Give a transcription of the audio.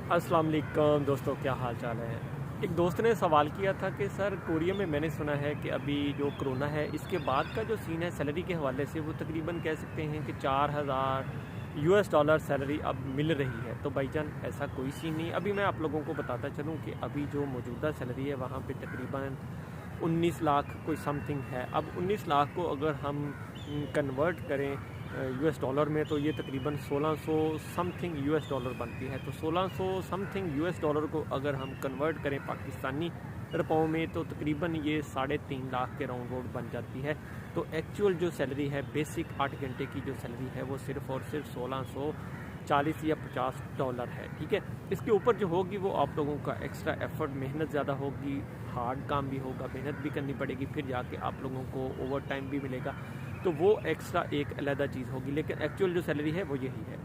अस्सलाम वालेकुम दोस्तों, क्या हाल चाल है। एक दोस्त ने सवाल किया था कि सर कोरिया में मैंने सुना है कि अभी जो कोरोना है इसके बाद का जो सीन है सैलरी के हवाले से वो तकरीबन कह सकते हैं कि 4000 यूएस डॉलर सैलरी अब मिल रही है। तो भाईजान ऐसा कोई सीन नहीं। अभी मैं आप लोगों को बताता चलूँ कि अभी जो मौजूदा सैलरी है वहाँ पे तकरीबन 19 लाख कोई समथिंग है। अब 19 लाख को अगर हम कन्वर्ट करें यूएस डॉलर में तो ये तकरीबन 1600 समथिंग यूएस डॉलर बनती है। तो 1600 समथिंग यूएस डॉलर को अगर हम कन्वर्ट करें पाकिस्तानी रुपयों में तो तकरीबन ये 3.5 लाख के राउंड रोड बन जाती है। तो एक्चुअल जो सैलरी है बेसिक 8 घंटे की जो सैलरी है वो सिर्फ़ और सिर्फ 1640 या 50 डॉलर है। ठीक है, इसके ऊपर जो होगी वो आप लोगों का एक्स्ट्रा एफर्ट, मेहनत ज़्यादा होगी, हार्ड काम भी होगा, मेहनत भी करनी पड़ेगी, फिर जाके आप लोगों को ओवर टाइम भी मिलेगा। तो वो एक्स्ट्रा एक अलग चीज़ होगी, लेकिन एक्चुअल जो सैलरी है वो यही है।